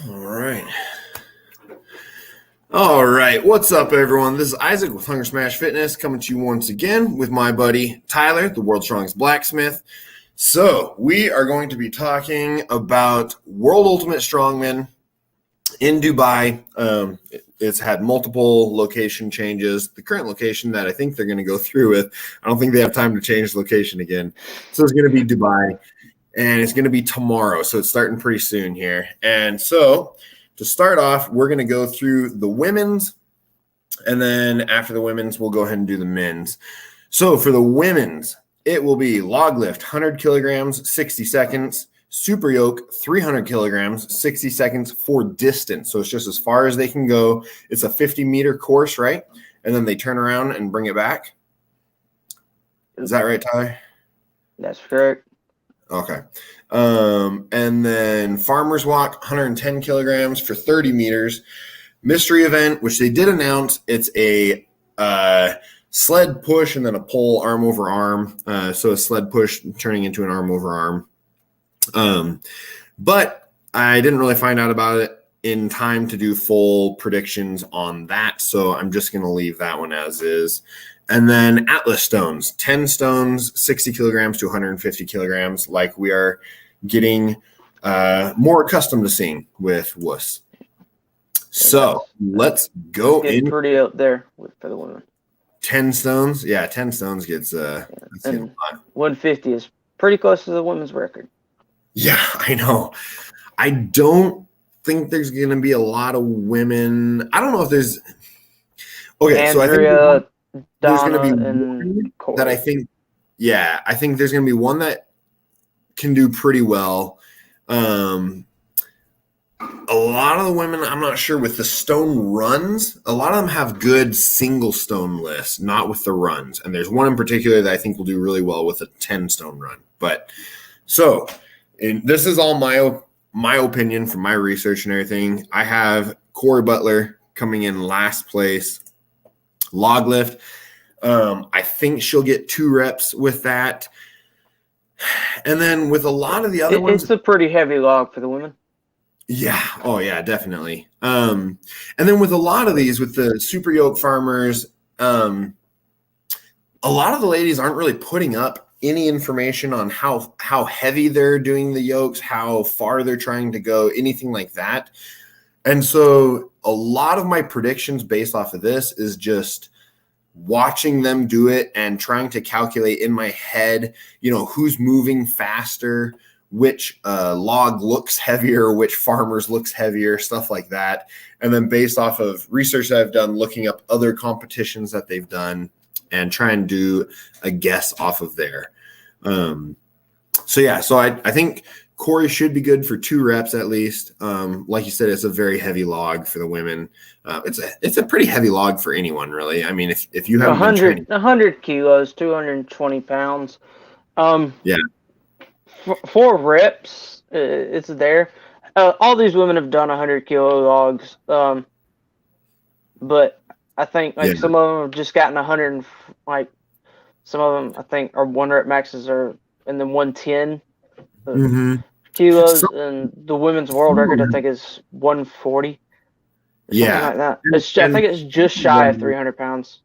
All right. All right. What's up, everyone? This is Isaac with Hunger Smash Fitness coming to you once again with my buddy Tyler, the world's strongest blacksmith. So, we are going to be talking about World Ultimate Strongman in Dubai. It's had multiple location changes. The current location that I think they're going to go through with, I don't think they have time to change the location again. So, it's going to be Dubai, and it's going to be tomorrow. So, it's starting pretty soon here. And so, to start off, we're going to go through the women's, and then after the women's, we'll go ahead and do the men's. So for the women's, it will be log lift, 100 kilograms, 60 seconds, super yoke, 300 kilograms, 60 seconds for distance. So it's just as far as they can go. It's a 50-meter course, right? And then they turn around and bring it back. Is that right, Tyler? That's correct. Okay. And then farmer's walk, 110 kilograms for 30 meters. Mystery event, which they did announce, it's a sled push and then a pull arm over arm. So a sled push turning into an arm over arm. But I didn't really find out about it in time to do full predictions on that. So I'm just going to leave that one as is. And then Atlas stones, 10 stones, 60 kilograms to 150 kilograms, like we are getting more accustomed to seeing with WUS. So let's go in. Pretty up there for the women. 10 stones? Yeah, 10 stones gets and 150 is pretty close to the women's record. Yeah, I know. I don't think there's going to be a lot of women. I don't know if there's. Okay, Andrea, so I think there's Donna, going to be and one that I think there's going to be one that can do pretty well. A lot of the women, I'm not sure with the stone runs, a lot of them have good single stone lists, not with the runs. And there's one in particular that I think will do really well with a 10 stone run. But so, and this is all my opinion from my research and everything. I have Corey Butler coming in last place. Log lift. I think she'll get 2 reps with that. And then with a lot of the other ones. It's a pretty heavy log for the women. Yeah. Oh, yeah, definitely. And then with a lot of these, with the super yoke farmers, a lot of the ladies aren't really putting up any information on how heavy they're doing the yokes, how far they're trying to go, anything like that. And so a lot of my predictions based off of this is just watching them do it and trying to calculate in my head, who's moving faster, which log looks heavier, which farmers looks heavier, stuff like that. And then based off of research that I've done, looking up other competitions that they've done and try and do a guess off of there. So I think Corey should be good for 2 reps at least. Like you said, it's a very heavy log for the women. It's a pretty heavy log for anyone, really. I mean, if you have 100 kilos, 220 pounds. Yeah. 4 reps, it's there. All these women have done 100 kilo logs, but I think some of them have just gotten 100. Some of them I think are 1 rep maxes are in the 110 kilos, and the women's world record I think is 140. Something like that. I think it's just shy of 300 pounds.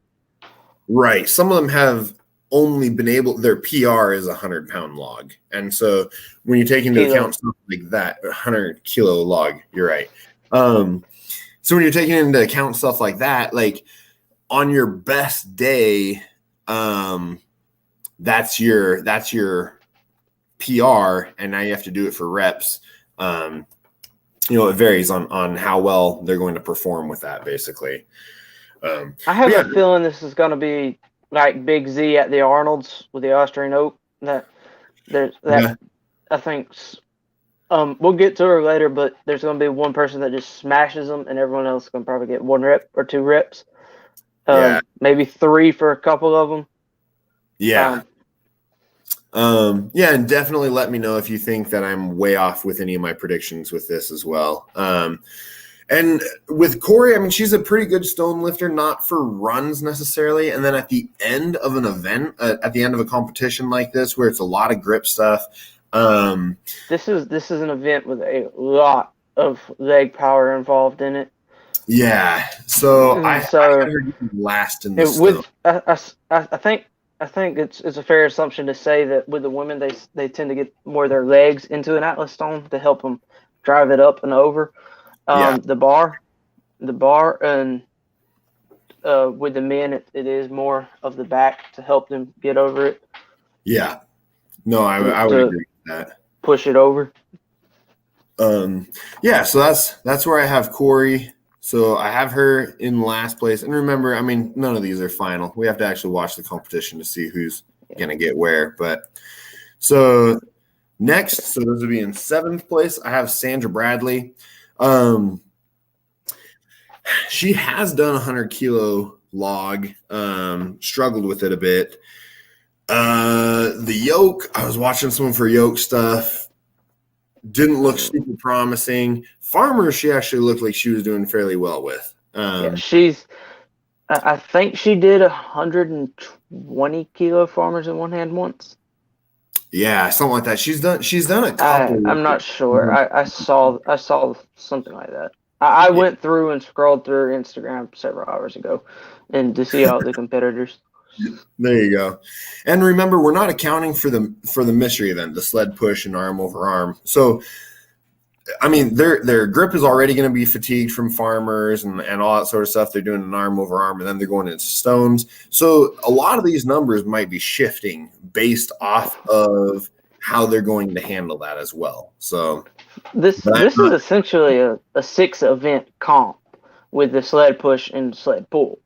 Right. Some of them have only been their PR is 100-pound log. And so when you take into account something like that, 100 kilo log, you're right. So when you're taking into account stuff like that, like on your best day, that's your PR, and now you have to do it for reps. It varies on how well they're going to perform with that, basically. I have a feeling this is going to be like Big Z at the Arnold's with the Austrian Oak. I think we'll get to her later, but there's going to be one person that just smashes them, and everyone else is going to probably get 1 rep or 2 reps. Maybe 3 for a couple of them. Yeah. And definitely let me know if you think that I'm way off with any of my predictions with this as well. And with Corey, I mean, she's a pretty good stone lifter, not for runs necessarily. And then at the end of an event, at the end of a competition like this, where it's a lot of grip stuff. This is an event with a lot of leg power involved in it. Yeah. So I had her last in the stone. I think it's a fair assumption to say that with the women they tend to get more of their legs into an Atlas stone to help them drive it up and over. The bar, and with the men it is more of the back to help them get over it. Yeah. No, I would agree with that. Push it over. Yeah, so that's where I have Corey. So I have her in last place. And remember, I mean, none of these are final. We have to actually watch the competition to see who's going to get where. But so next, so this would be in 7th place, I have Sandra Bradley. She has done a 100-kilo log, struggled with it a bit. The yoke, I was watching some of her yoke stuff. Didn't look super promising. Farmers, she actually looked like she was doing fairly well with. I think she did 120-kilo farmers in one hand once. Yeah, something like that. She's done a couple. I'm not sure. I saw something like that. I went through and scrolled through her Instagram several hours ago, and to see all the competitors. There you go. And remember, we're not accounting for the mystery event, the sled push and arm over arm. So, I mean, their grip is already going to be fatigued from farmers and all that sort of stuff. They're doing an arm over arm, and then they're going into stones. So a lot of these numbers might be shifting based off of how they're going to handle that as well. So this is essentially a 6-event comp with the sled push and sled pull.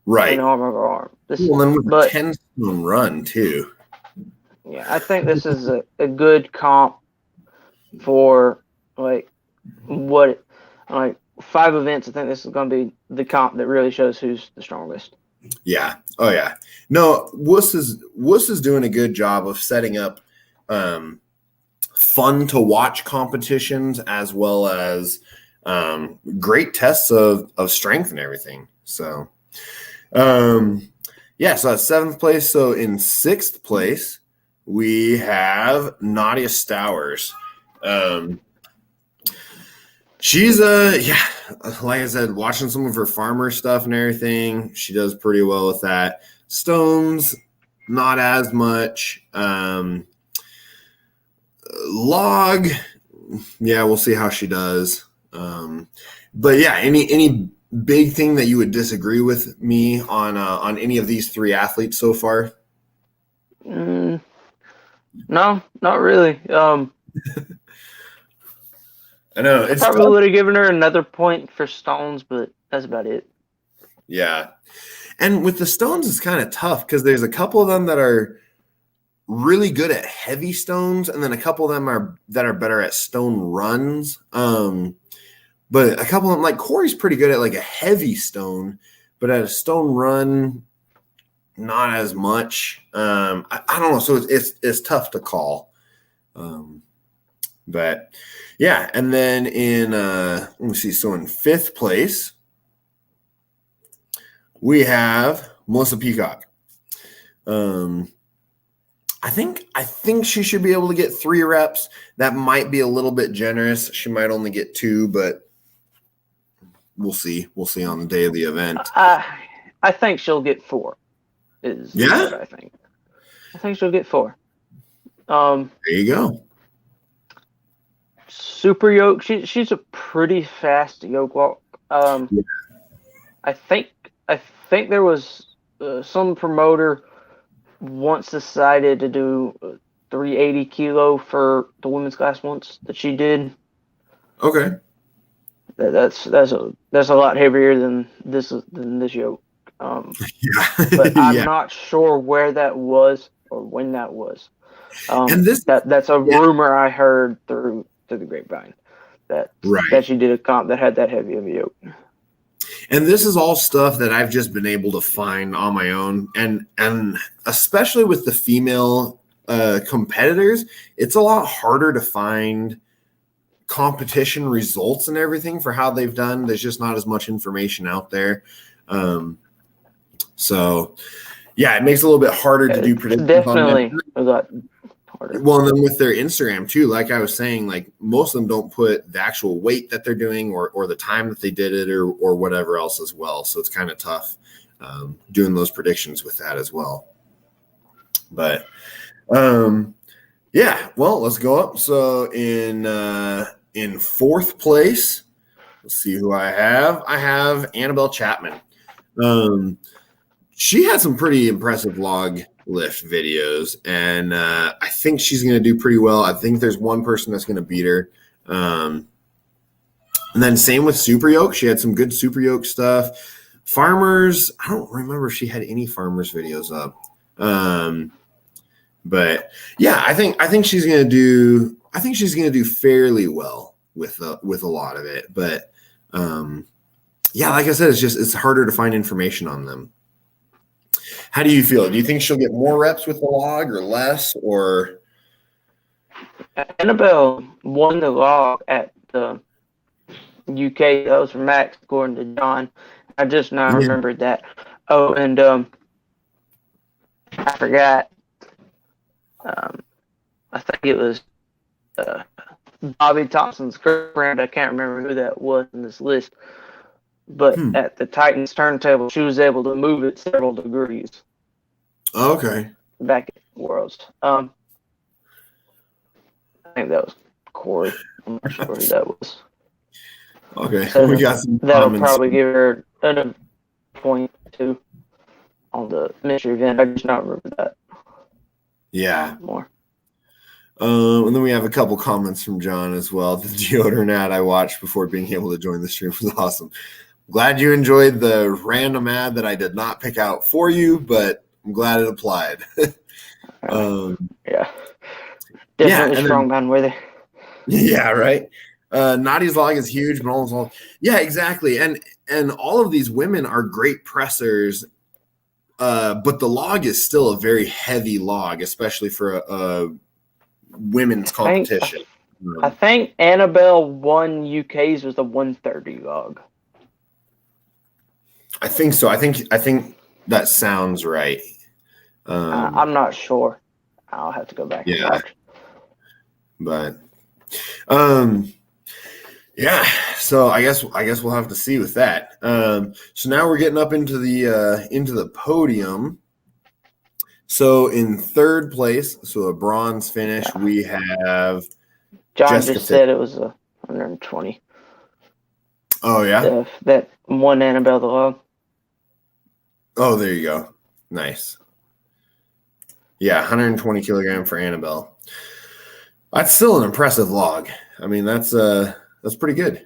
Right. And arm over arm. And then with a 10-stone run, too. Yeah, I think this is a good comp for, 5 events. I think this is going to be the comp that really shows who's the strongest. Yeah. Oh, yeah. No, WUS is doing a good job of setting up fun-to-watch competitions as well as great tests of strength and everything. So... so that's 7th place. So in 6th place, we have Nadia Stowers. She's like I said, watching some of her farmer stuff and everything. She does pretty well with that. Stones, not as much. Log, yeah, we'll see how she does. But yeah, any big thing that you would disagree with me on any of these 3 athletes so far? No, not really. I know I probably would have given her another point for stones, but that's about it. Yeah, and with the stones, it's kind of tough because there's a couple of them that are really good at heavy stones, and then a couple of them that are better at stone runs. But a couple of them, like Corey's pretty good at like a heavy stone, but at a stone run, not as much. I don't know. So it's tough to call. But yeah. And then in, let me see. So in 5th place, we have Melissa Peacock. I think she should be able to get 3 reps. That might be a little bit generous. She might only get 2, but we'll see. We'll see on the day of the event. I think she'll get 4. What I think. I think she'll get 4. There you go. Super yoke. She's a pretty fast yoke walk. I think there was some promoter once decided to do 380 kilo for the women's class once that she did. Okay. That's a lot heavier than this yoke. But I'm not sure where that was or when that was. And that's a rumor I heard through the grapevine that she did a comp that had that heavy of a yoke. And this is all stuff that I've just been able to find on my own, and especially with the female competitors, it's a lot harder to find competition results and everything for how they've done. There's just not as much information out there. So yeah, it makes it a little bit harder to do predictions. Definitely a harder. Well, and then with their Instagram too, like I was saying, like most of them don't put the actual weight that they're doing or the time that they did it or whatever else as well. So it's kind of tough doing those predictions with that as well. But yeah, well, let's go up. So in fourth place, let's see who I have. I have Annabelle Chapman. She had some pretty impressive log lift videos, and I think she's going to do pretty well. I think there's one person that's going to beat her. And then same with super yoke. She had some good super yoke stuff. Farmers, I don't remember if she had any farmers videos up. But yeah, I think she's going to do fairly well with a lot of it. But yeah, like I said, it's harder to find information on them. How do you feel? Do you think she'll get more reps with the log or less? Or Annabelle won the log at the UK. That was for Max, according to John. I just now remembered that. Oh, and I forgot. I think it was Bobby Thompson's girlfriend. I can't remember who that was in this list. But at the Titans turntable, she was able to move it several degrees. Okay. Back at Worlds. I think that was Corey. I'm not sure who that was. Okay. So we got some that'll comments. probably give her a point too on the mystery event. I just not remember that. Yeah. More. And then we have a couple comments from John as well. The deodorant ad I watched before being able to join the stream was awesome. Glad you enjoyed the random ad that I did not pick out for you, but I'm glad it applied. Yeah. Definitely strongman worthy. Yeah, right. Nadia's log is huge, but almost all. Yeah, exactly. And all of these women are great pressers, but the log is still a very heavy log, especially for a women's competition. I think Annabelle won UK's was the 130 log. I think so. I think that sounds right. I'm not sure. I'll have to go back and watch. But yeah, so I guess we'll have to see with that. So now we're getting up into the podium. So in third place, so a bronze finish, we have John Jessica just said it was 120. Oh yeah, that one Annabelle the log. Oh, there you go. Nice. Yeah, 120 kilogram for Annabelle. That's still an impressive log. I mean, that's pretty good.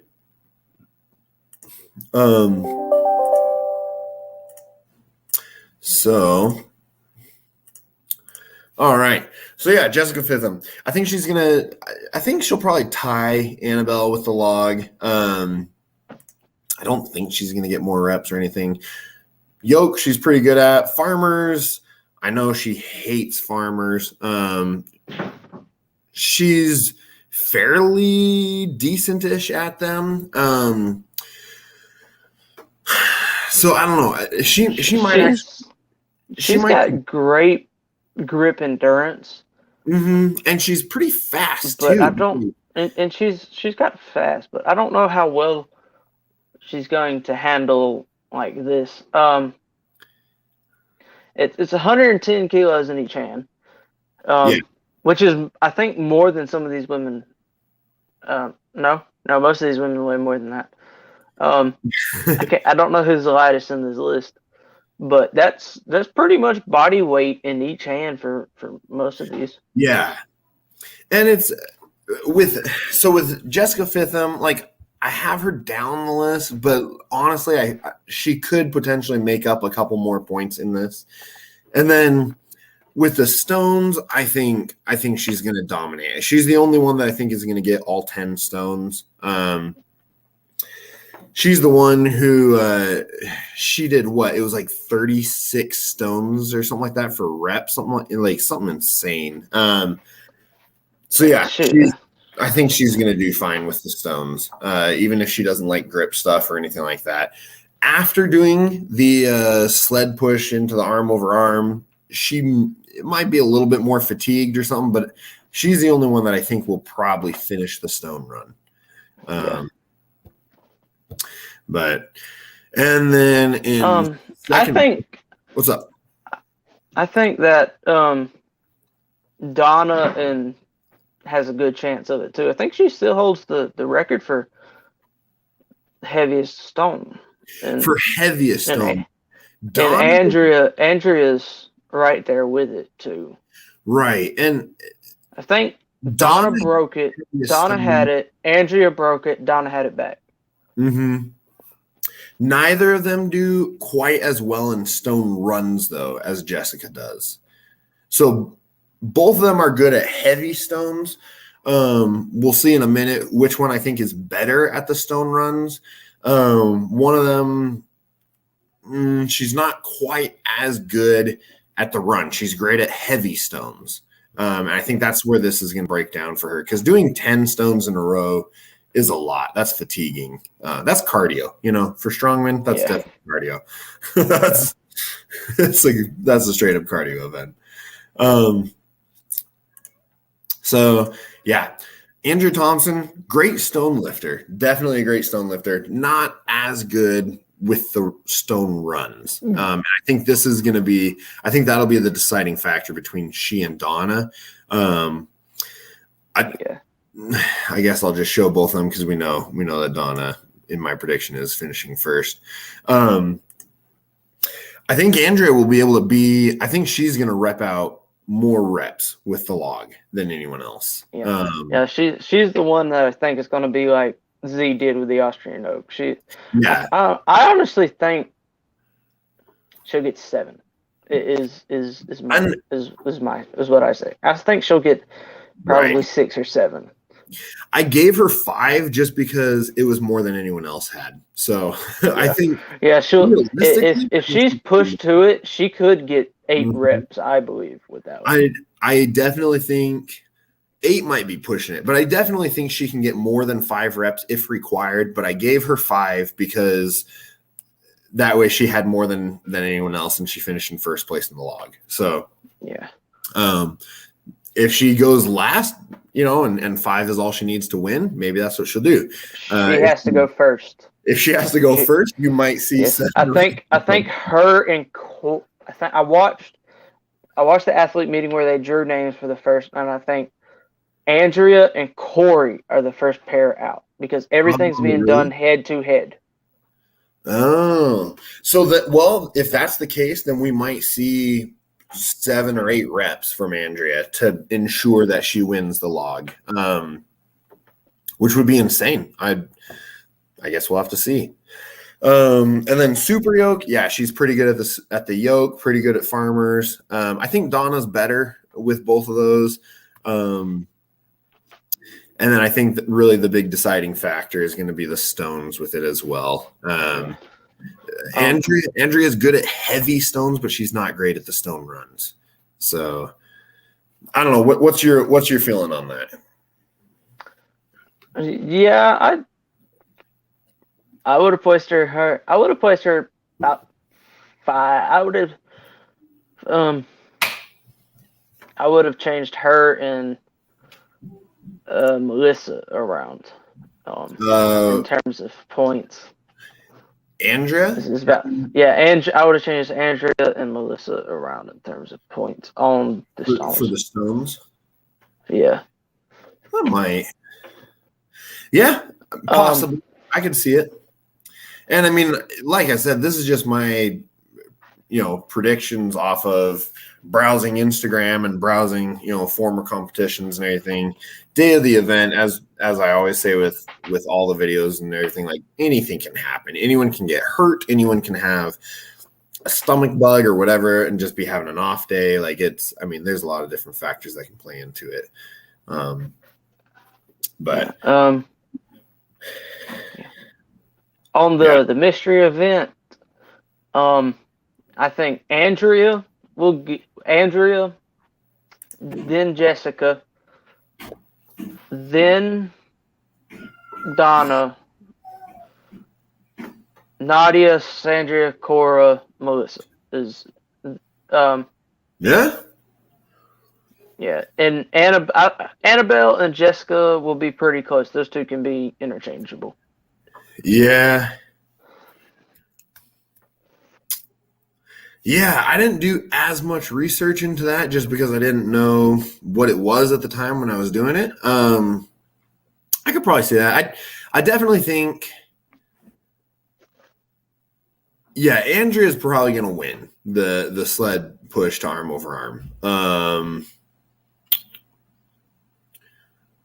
So, all right. So yeah, Jessica Fitham. I think she'll probably tie Annabelle with the log. I don't think she's gonna get more reps or anything. Yoke, she's pretty good at. Farmers, I know she hates farmers. She's fairly decent-ish at them. So I don't know. She's got great grip endurance. And she's pretty fast but too. I don't, and she's got fast, but I don't know how well she's going to handle like this. It's 110 kilos in each hand, which is I think more than some of these women. No, most of these women weigh more than that. I don't know who's the lightest in this list, but that's pretty much body weight in each hand for most of these. Yeah, and it's with Jessica Fitham, like I have her down the list, but honestly, she could potentially make up a couple more points in this. And then with the stones, I think she's going to dominate. She's the only one that I think is going to get all 10 stones. She's the one who she did what? It was like 36 stones or something like that for reps, something insane. So yeah, I think she's going to do fine with the stones, even if she doesn't like grip stuff or anything like that. After doing the sled push into the arm over arm, it might be a little bit more fatigued or something, but she's the only one that I think will probably finish the stone run. But and then in second, what's up? I think that Donna has a good chance of it too. I think she still holds the record for heaviest stone. For heaviest stone. And Andrea's right there with it too. Right. And I think Donna broke it. Donna had it. Andrea broke it. Donna had it back. Mm-hmm. Neither of them do quite as well in stone runs, though, as Jessica does. So both of them are good at heavy stones. We'll see in a minute which one I think is better at the stone runs. One of them, she's not quite as good at the run. She's great at heavy stones. And I think that's where this is going to break down for her, because doing 10 stones in a row is a lot. That's fatiguing. That's cardio, for strongmen. That's definitely cardio. that's a straight up cardio event. So yeah, Andrew Thompson, great stone lifter, definitely a great stone lifter. Not as good with the stone runs. I think this is going to be. I think that'll be the deciding factor between she and Donna. I guess I'll just show both of them because we know that Donna, in my prediction, is finishing first. I think Andrea will be able to be. I think she's going to rep out more reps with the log than anyone else. She's the one that I think is going to be like Z did with the Austrian oak. I honestly think she'll get 7. Is what I say. I think she'll get probably 6 or 7. I gave her 5 just because it was more than anyone else had. So I think she'll if she's pushed to it, she could get 8 reps, I believe, with that one. I definitely think 8 might be pushing it, but I definitely think she can get more than 5 reps if required. But I gave her 5 because that way she had more than anyone else, and she finished in first place in the log. So if she goes last, and 5 is all she needs to win, maybe that's what she'll do. She has to go first. If she has to go first, you might see. I think her and I watched the athlete meeting where they drew names for the first, and I think Andrea and Corey are the first pair out because everything's being done head to head. Oh, so if that's the case, then we might see 7 or 8 reps from Andrea to ensure that she wins the log, which would be insane. I guess we'll have to see. And then super yoke, she's pretty good at the yoke, pretty good at farmers. I think Donna's better with both of those. And then I think that really the big deciding factor is going to be the stones with it as well. Andrea's good at heavy stones, but she's not great at the stone runs. So I don't know. What's your feeling on that? Yeah, I would have placed her. I would have placed her about 5. I would have changed her and Melissa around in terms of points. Andrea? I would have changed Andrea and Melissa around in terms of points on the stones. For the stones? Yeah. That might. Yeah, possibly. I can see it. And I mean, like I said, this is just my, predictions off of browsing Instagram and browsing, former competitions and everything. Day of the event, as I always say with all the videos and everything, like anything can happen. Anyone can get hurt. Anyone can have a stomach bug or whatever and just be having an off day. Like there's a lot of different factors that can play into it. On the mystery event, I think Andrea, then Jessica, then Donna, Nadia, Sandra, Cora, Melissa is Yeah. Yeah, and Annabelle and Jessica will be pretty close. Those two can be interchangeable. Yeah. Yeah, I didn't do as much research into that just because I didn't know what it was at the time when I was doing it. I could probably see that. I definitely think, yeah, Andrea's probably gonna win the sled push to arm over arm.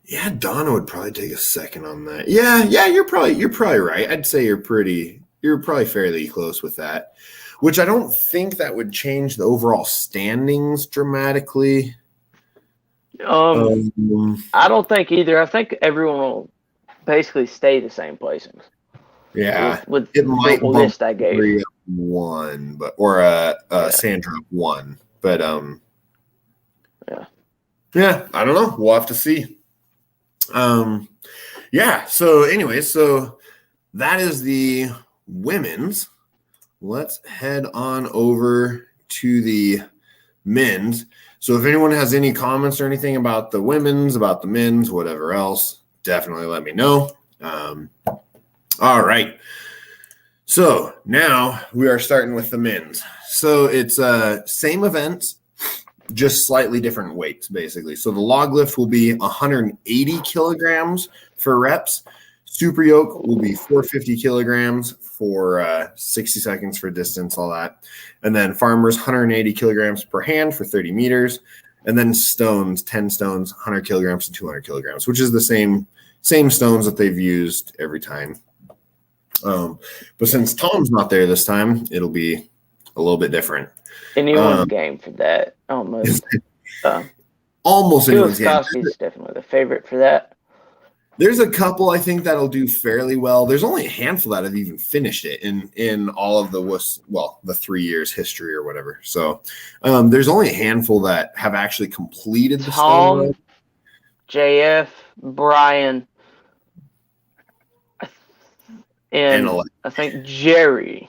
Yeah, Donna would probably take a second on that. Yeah, you're probably right. I'd say you're probably fairly close with that. Which I don't think that would change the overall standings dramatically. I don't think either. I think everyone will basically stay the same placings. Yeah, with it the might bump list I gave. 3 up 1, or Sandra up 1, but yeah, I don't know. We'll have to see. Yeah. So anyway, so that is the women's. Let's head on over to the men's. So if anyone has any comments or anything about the women's, about the men's, whatever else, definitely let me know. All right. So now we are starting with the men's. So it's same events, just slightly different weights, basically. So the log lift will be 180 kilograms for reps. Super yoke will be 450 kilograms for 60 seconds for distance, all that. And then farmers, 180 kilograms per hand for 30 meters. And then stones, 10 stones, 100 kilograms to 200 kilograms, which is the same stones that they've used every time. But since Tom's not there this time, it'll be a little bit different. Anyone's game for that, almost. Almost anyone's game. Is definitely the favorite for that. There's a couple I think that'll do fairly well. There's only a handful that have even finished it in all of the WUS, the 3 years history or whatever. So there's only a handful that have actually completed the stone road. JF, Brian, and I think Jerry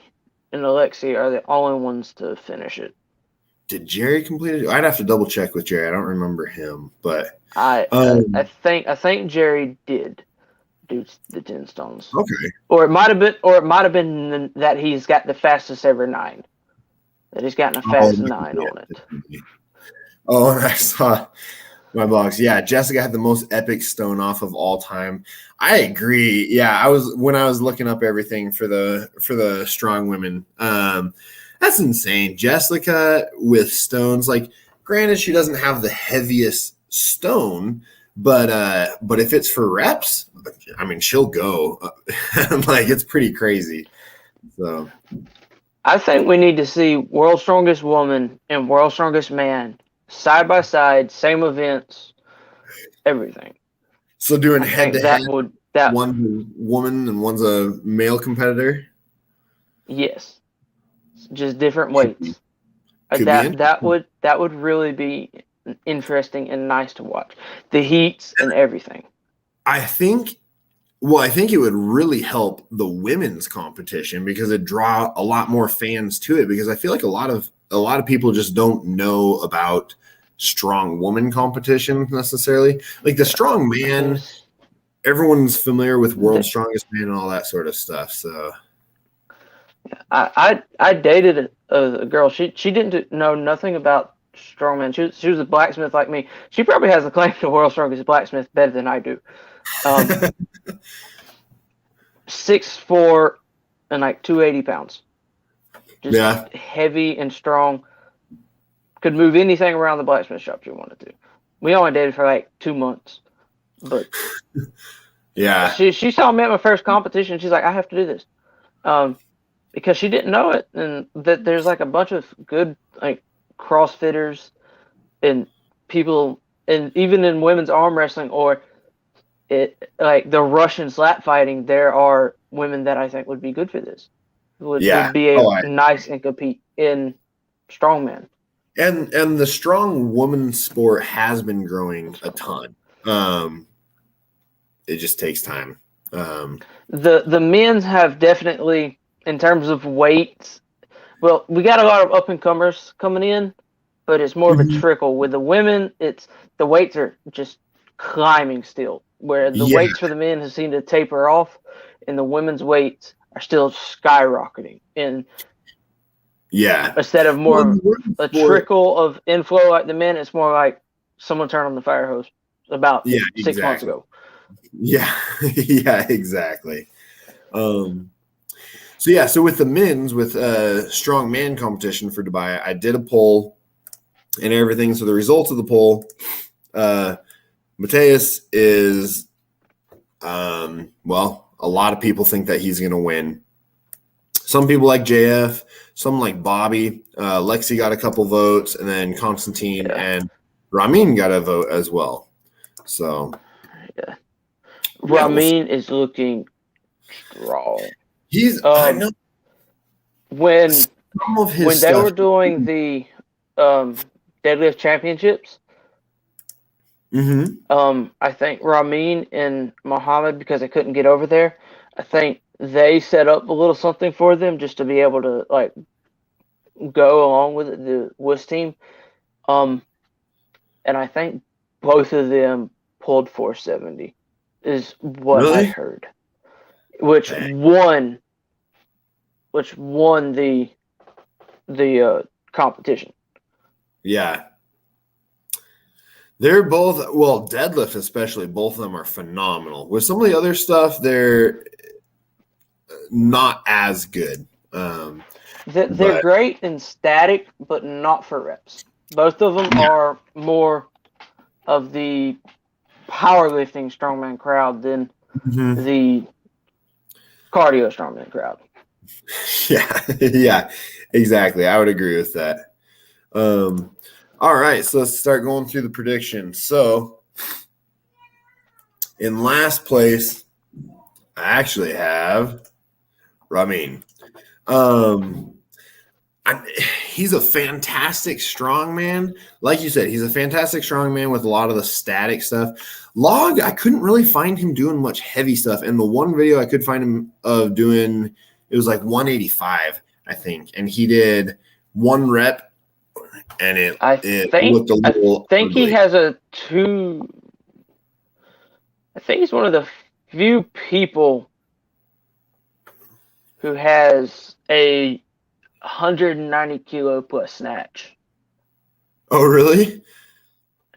and Alexi are the only ones to finish it. Did Jerry complete it? I'd have to double check with Jerry. I don't remember him, but I think Jerry did do the 10 stones. Okay. Or it might have been that he's got the fastest ever 9. That he's gotten a fast 9 on it. Oh, and I saw my blogs. Yeah, Jessica had the most epic stone off of all time. I agree. Yeah, when I was looking up everything for the strong women. That's insane. Jessica with stones, like, granted, she doesn't have the heaviest stone, but if it's for reps, I mean, she'll go. Like, it's pretty crazy. So I think we need to see World's Strongest Woman and World's Strongest Man side by side, same events, everything. So doing head to head, one's a woman and one's a male competitor. Yes, just different weights. That would really be interesting and nice to watch. The heats and everything. I think it would really help the women's competition because it'd draw a lot more fans to it, because I feel like a lot of people just don't know about strong woman competition necessarily. Like the strong man, everyone's familiar with World's Strongest Man and all that sort of stuff. So I dated a girl. She didn't know nothing about strongman. She was a blacksmith like me. She probably has the claim to World's Strongest Blacksmith better than I do. 6'4" and like 280 pounds. Just heavy and strong. Could move anything around the blacksmith shop she wanted to. We only dated for like 2 months. But yeah. She saw me at my first competition. She's like, I have to do this. Because she didn't know it. And that there's like a bunch of good like CrossFitters and people, and even in women's arm wrestling or like the Russian slap fighting, there are women that I think would be good for this. Would be nice and compete in strongman. And the strong woman sport has been growing a ton. It just takes time. The men's have definitely, in terms of weights, well, we got a lot of up and comers coming in, but it's more of a trickle. With the women, it's the weights are just climbing still, where the weights for the men have seemed to taper off, and the women's weights are still skyrocketing. And instead of more a trickle of inflow like the men, it's more like someone turned on the fire hose about 6 months ago. Yeah, yeah, exactly. So with the men's, with strongman competition for Dubai, I did a poll and everything. So the results of the poll, Mateus is, well, a lot of people think that he's going to win. Some people like JF, some like Bobby. Lexi got a couple votes, and then Constantine and Ramin got a vote as well. So, Ramin is looking strong. He's I know when some of his they were doing the deadlift championships. I think Ramin and Muhammad, because they couldn't get over there, I think they set up a little something for them just to be able to like go along with it, the WUS team. And I think both of them pulled 470 is what I heard. Which won the competition. Yeah. They're both, well, deadlift especially, both of them are phenomenal. With some of the other stuff, they're not as good. They're great in static, but not for reps. Both of them are more of the powerlifting strongman crowd than the cardio strongman crowd. Yeah, exactly. I would agree with that. All right, so let's start going through the predictions. So, in last place, I actually have Ramin. He's a fantastic strongman. Like you said, he's a fantastic strongman with a lot of the static stuff. Log, I couldn't really find him doing much heavy stuff. And the one video I could find him of doing, it was like 185, I think. And he did one rep, and it looked a little I think ugly. He has a two. I think he's one of the few people who has a 190 kilo plus snatch. Oh, really?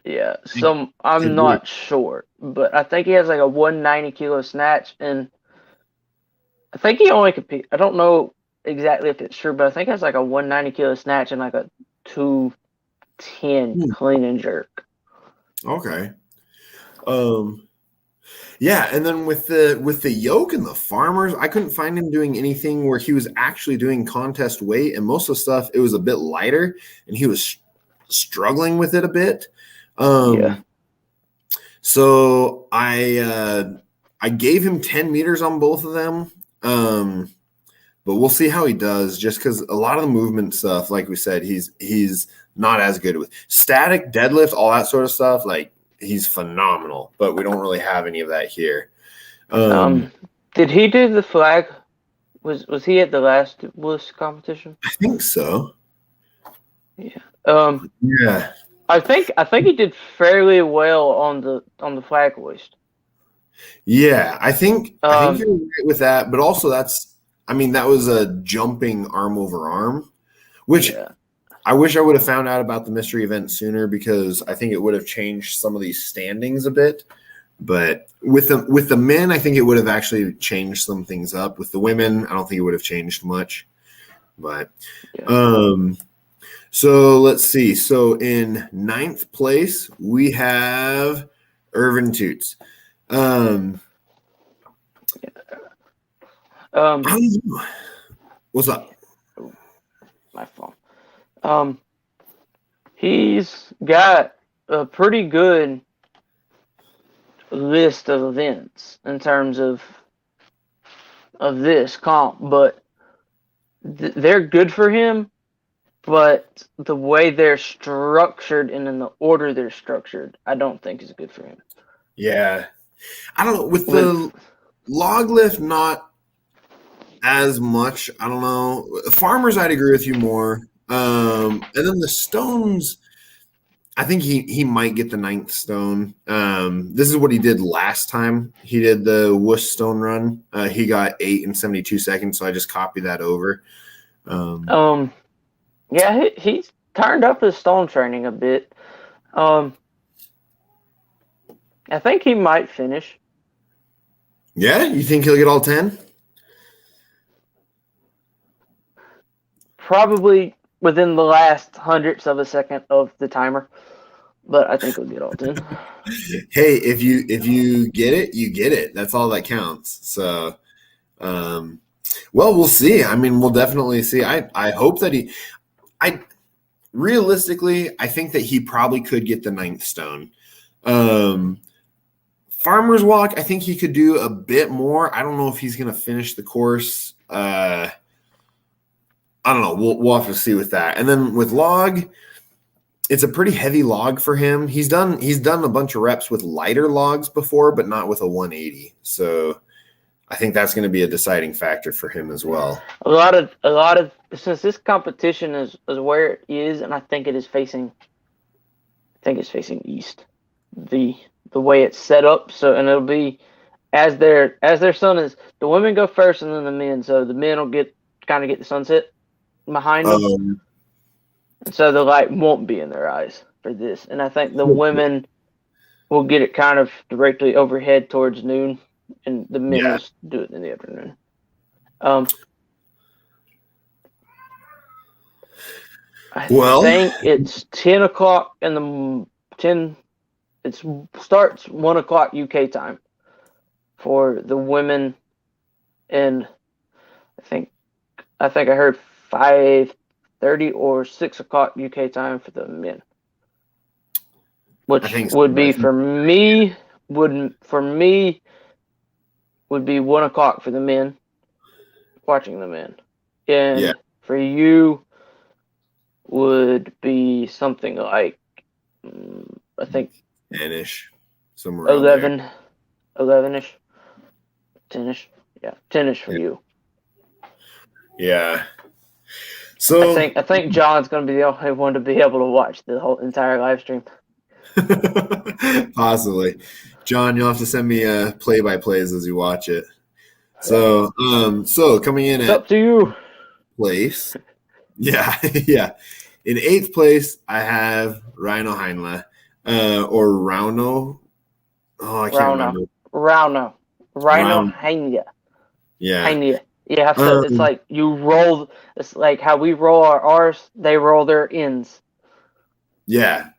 Yeah. So I'm not sure, but I think he has like a 190 kilo snatch, and I think he only compete. I don't know exactly if it's true, but I think he has like a 190 kilo snatch and like a 210 clean and jerk. Okay. Yeah, and then with the yoke and the farmers, I couldn't find him doing anything where he was actually doing contest weight, and most of the stuff it was a bit lighter, and he was struggling with it a bit. So I gave him 10 meters on both of them, but we'll see how he does. Just because a lot of the movement stuff, like we said, he's not as good with static deadlift, all that sort of stuff, like. He's phenomenal, but we don't really have any of that here. Did he do the flag? Was he at the last WUS competition? I think so. Yeah. Yeah. I think he did fairly well on the flag hoist. Yeah, I think you're right with that, but also that was a jumping arm over arm, which. Yeah. I wish I would have found out about the mystery event sooner, because I think it would have changed some of these standings a bit. But with the men, I think it would have actually changed some things up. With the women, I don't think it would have changed much. But so let's see. So in 9th place, we have Irvin Toots. What's up? My phone. He's got a pretty good list of events in terms of this comp, but they're good for him. But the way they're structured and in the order they're structured, I don't think is good for him. Yeah, I don't know with the log lift, not as much. I don't know. Farmers, I'd agree with you more. And then the stones, I think he might get the 9th stone. This is what he did last time. He did the WUS stone run. He got 8 in 72 seconds, so I just copied that over. Yeah, he's turned up his stone training a bit. I think he might finish. Yeah, you think he'll get all 10? Probably within the last hundredths of a second of the timer, but I think he'll get all 10. Hey, if you get it, you get it. That's all that counts. So, well, we'll see. I mean, we'll definitely see. I hope that realistically, I think that he probably could get the 9th stone. Farmer's Walk, I think he could do a bit more. I don't know if he's going to finish the course. I don't know. We'll have to see with that. And then with log, it's a pretty heavy log for him. He's done a bunch of reps with lighter logs before, but not with a 180. So I think that's going to be a deciding factor for him as well. A lot of since this competition is where it is, and I think it's facing east. The way it's set up, so and it'll be as their sun is, the women go first and then the men. So the men will get the sunset behind them. And so the light won't be in their eyes for this. And I think the women will get it kind of directly overhead towards noon, and the men will do it in the afternoon. I think it's 10 o'clock in the 10. It starts 1 o'clock UK time for the women, and I think I heard 5:30 or 6 o'clock UK time for the men, which would be for me would be 1 o'clock for the men, watching the men, and for you would be something like I think 10-ish, somewhere 11-ish, 10-ish, 10-ish for you. Yeah. So I think John's going to be the only one to be able to watch the whole entire live stream. Possibly, John. You'll have to send me play-by-plays as you watch it. So, coming in it's up to you. Place, yeah. In 8th place, I have Rhino Heinle. Or Rauno. Oh, I can't remember. Rhino Heinle. Yeah. Heinle. You have to. It's like you roll. It's like how we roll our R's. They roll their N's. Yeah.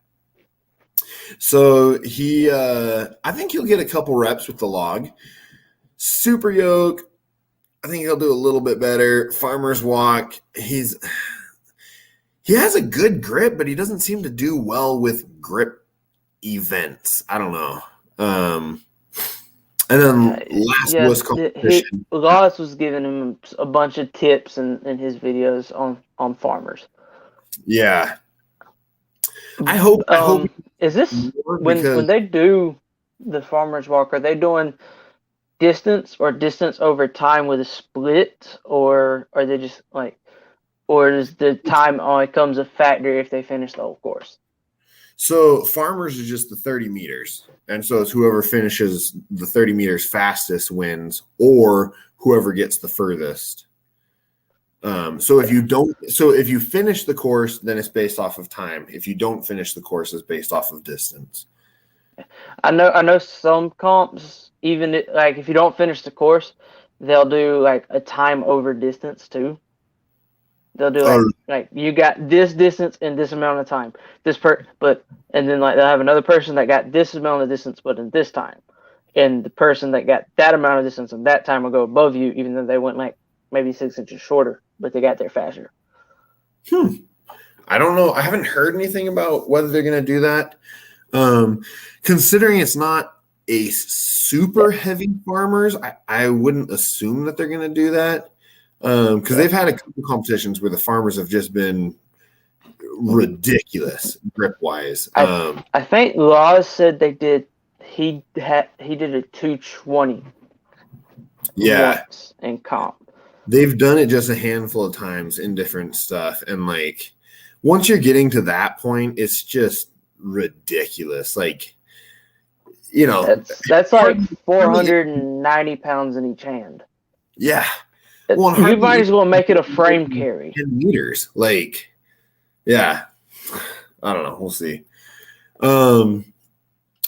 So he, I think he'll get a couple reps with the log. Super yoke, I think he'll do a little bit better. Farmer's Walk, he has a good grip, but he doesn't seem to do well with grip events. I don't know. And then last was competition. Lawless was giving him a bunch of tips in his videos on farmers. Yeah. I hope is this when they do the Farmer's Walk, are they doing distance over time with a split, or are they just like, or does the time only comes a factor if they finish the whole course? So farmers are just the 30 meters. And so it's whoever finishes the 30 meters fastest wins, or whoever gets the furthest. So if you finish the course, then it's based off of time. If you don't finish the course, it's based off of distance. I know some comps, even like if you don't finish the course, they'll do like a time over distance too. They'll do like you got this distance in this amount of time. And then like they'll have another person that got this amount of distance but in this time. And the person that got that amount of distance and that time will go above you, even though they went like maybe 6 inches shorter, but they got there faster. I don't know. I haven't heard anything about whether they're going to do that. Considering it's not a super heavy farmers, I wouldn't assume that they're going to do that. Because they've had a couple competitions where the farmers have just been ridiculous grip wise. I think Laws said they did. He did a 220. Yeah, once in comp. They've done it just a handful of times in different stuff, and like once you're getting to that point, it's just ridiculous. Like, you know, that's like 490 pounds in each hand. Yeah. Well, You might as well make it a frame carry. 10 meters. Like, yeah. I don't know. We'll see. But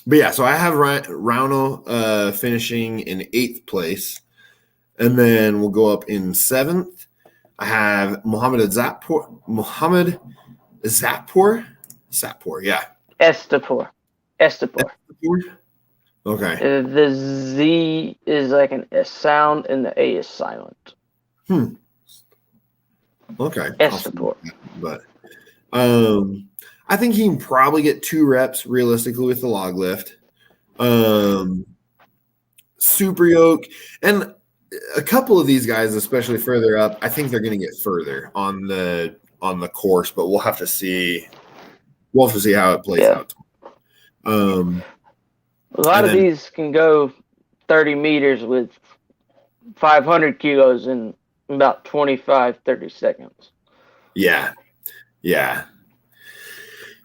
yeah, so I have Rauno finishing in 8th place. And then we'll go up in 7th. I have Mohammed Zappour, yeah. Estepur. Okay. The Z is like an S sound and the A is silent. Okay. Estepur. But I think he can probably get 2 reps realistically with the log lift. Super yoke. And a couple of these guys, especially further up, I think they're going to get further on the course, but we'll have to see. We'll have to see how it plays out. A lot of these can go 30 meters with 500 kilos in about 25, 30 seconds. Yeah.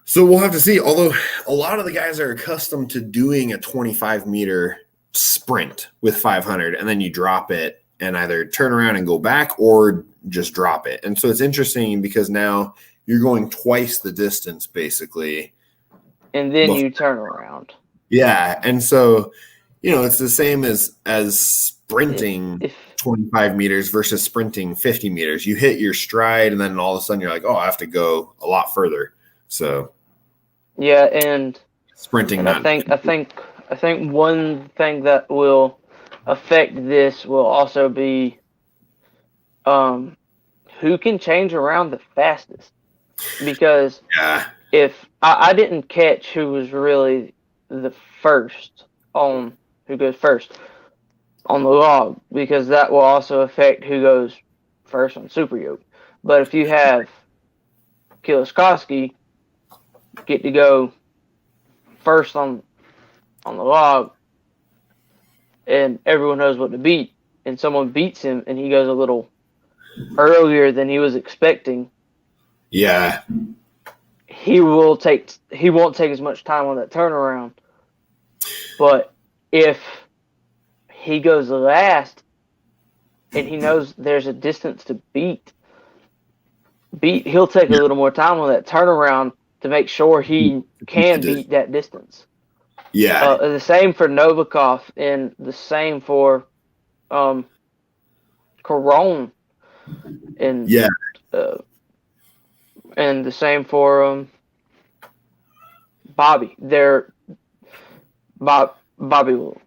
So we'll have to see. Although a lot of the guys are accustomed to doing a 25-meter sprint with 500, and then you drop it and either turn around and go back or just drop it. And so it's interesting because now you're going twice the distance basically. And then you turn around. Yeah. And so, it's the same as sprinting 25 meters versus sprinting 50 meters. You hit your stride and then all of a sudden you're like, oh, I have to go a lot further. So yeah, and sprinting. And I think one thing that will affect this will also be who can change around the fastest. Because if I didn't catch who was really the first who goes first on the log, because that will also affect who goes first on super yoke. But if you have Kiloskoski get to go first on the log, and everyone knows what to beat, and someone beats him, and he goes a little earlier than he was expecting. Yeah, he won't take as much time on that turnaround. But if he goes last, and he knows there's a distance to beat, he'll take a little more time on that turnaround to make sure he can beat that distance. Yeah. The same for Novikov, and the same for Caron, and and the same for Bobby. Bobby will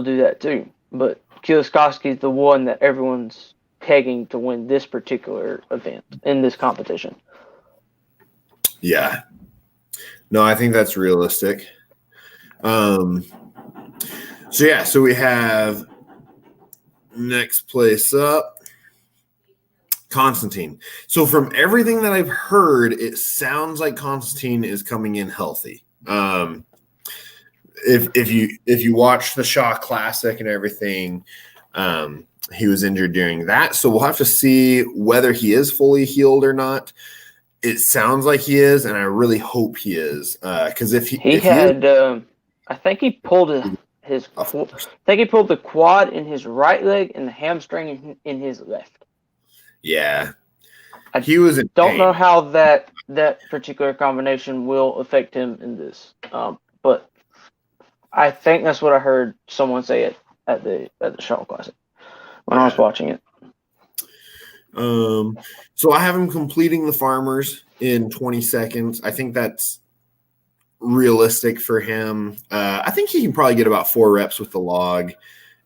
do that too, but Kiloskoski is the one that everyone's pegging to win this particular event in this competition. Yeah. No, I think that's realistic. So we have next place up, Constantine. So from everything that I've heard, it sounds like Constantine is coming in healthy. If you watch the Shaw Classic and everything, he was injured during that. So we'll have to see whether he is fully healed or not. It sounds like he is, and I really hope he is. Because I think he pulled I think he pulled the quad in his right leg and the hamstring in his left. Yeah, he was. Don't know how that particular combination will affect him in this, but I think that's what I heard someone say at the Shaw Classic when I was watching it. So I have him completing the farmers in 20 seconds. I think that's realistic for him. I think he can probably get about 4 reps with the log.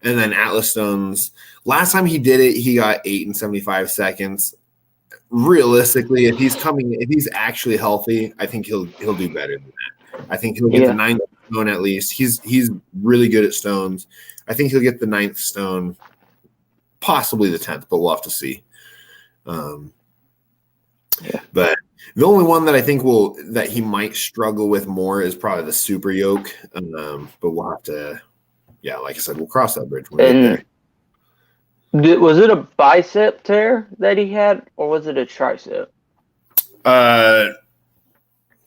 And then Atlas Stones, last time he did it, he got 8 in 75 seconds. Realistically, if he's actually healthy, I think he'll do better than that. I think he'll get the 9th stone at least. He's really good at stones. I think he'll get the 9th stone, possibly the 10th, but we'll have to see. But the only one that I think that he might struggle with more is probably the super yoke. But we'll have to, like I said, we'll cross that bridge when we get there. Was it a bicep tear that he had, or was it a tricep?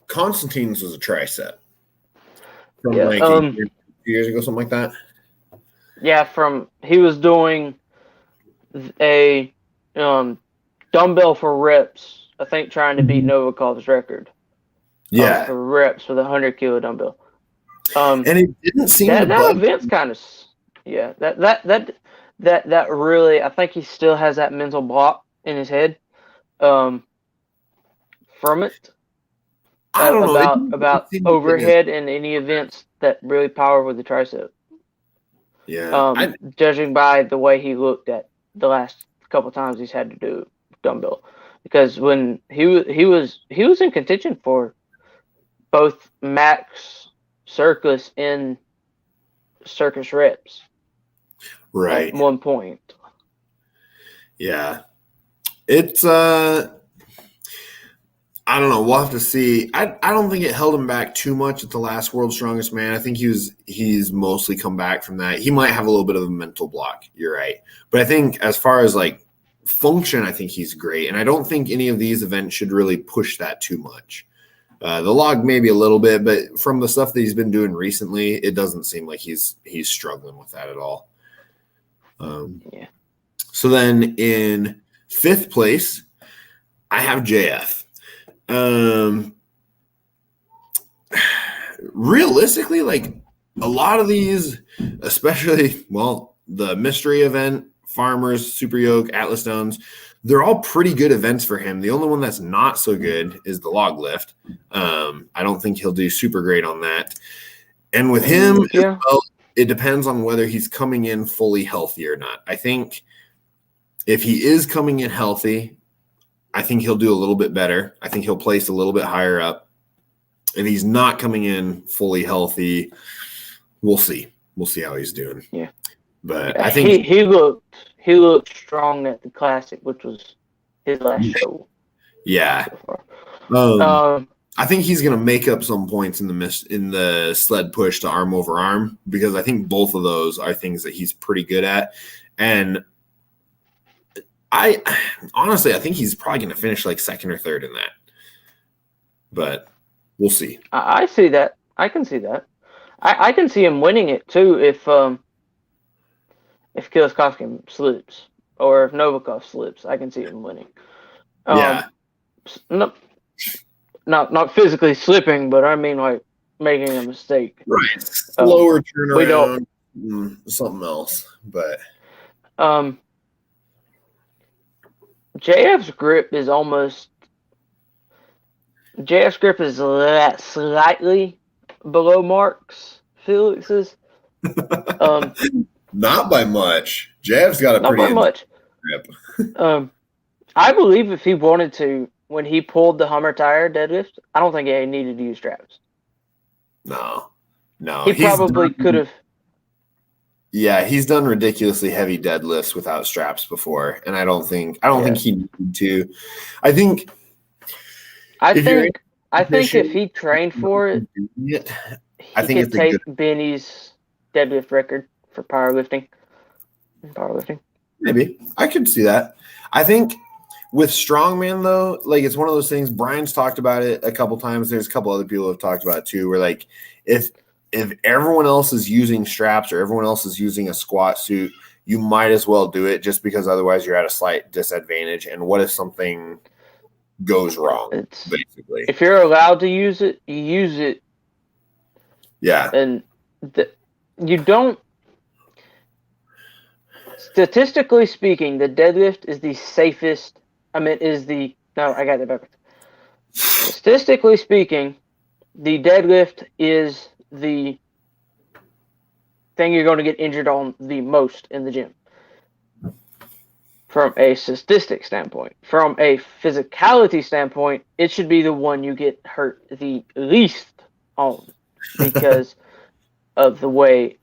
Constantine's was a tricep from Yeah. like a years ago, something like that. Yeah, he was doing a dumbbell for reps. I think trying to beat Novikov's record. Yeah, for reps with a 100-kilo dumbbell. And it didn't seem that to bug event's kind of that really. I think he still has that mental block in his head from it. I don't know about overhead and any events that really power with the tricep. Yeah, judging by the way he looked at the last couple times he's had to do dumbbell, because when he was in contention for both max circus and circus reps, right? At one point. Yeah, it's I don't know. We'll have to see. I don't think it held him back too much at the last World's Strongest Man. I think he's mostly come back from that. He might have a little bit of a mental block. You're right. But I think as far as like function, I think he's great. And I don't think any of these events should really push that too much. The log maybe a little bit, but from the stuff that he's been doing recently, it doesn't seem like he's struggling with that at all. Yeah. So then in 5th place, I have JF. Realistically, like a lot of these, especially, well, the mystery event, Farmers, Super Yoke, Atlas Stones, they're all pretty good events for him. The only one that's not so good is the log lift. I don't think he'll do super great on that. And with him, well, it depends on whether he's coming in fully healthy or not. I think if he is coming in healthy, I think he'll do a little bit better. I think he'll place a little bit higher up. If he's not coming in fully healthy, we'll see. We'll see how he's doing. Yeah. But I think he looked strong at the Classic, which was his last show. Yeah. I think he's going to make up some points in the sled push to arm over arm, because I think both of those are things that he's pretty good at. And I think he's probably going to finish like 2nd or 3rd in that. But we'll see. I see that. I can see that. I can see him winning it too if Kielskowski slips or if Novikov slips. I can see him winning. Yeah. Not physically slipping, but I mean like making a mistake. Right. Slower turnaround. Something else. But JF's grip is slightly below Mark's Felix's. Not by much. JF's got a pretty much grip. I believe if he wanted to, when he pulled the Hummer tire deadlift, I don't think he needed to use straps. No. He probably could have. Yeah, he's done ridiculously heavy deadlifts without straps before, and I don't think he needed to. I think if he trained for it, he could take Benny's deadlift record for powerlifting. Maybe. I could see that. I think with Strongman, though, like it's one of those things, Brian's talked about it a couple times. There's a couple other people who have talked about it too, where like if everyone else is using straps or everyone else is using a squat suit, you might as well do it, just because otherwise you're at a slight disadvantage. And what if something goes wrong, basically? If you're allowed to use it, you use it. Yeah. And you don't. Statistically speaking, the deadlift is the safest. I got that backwards. Statistically speaking, the deadlift is the thing you're going to get injured on the most in the gym. From a statistic standpoint. From a physicality standpoint, it should be the one you get hurt the least on, because of the way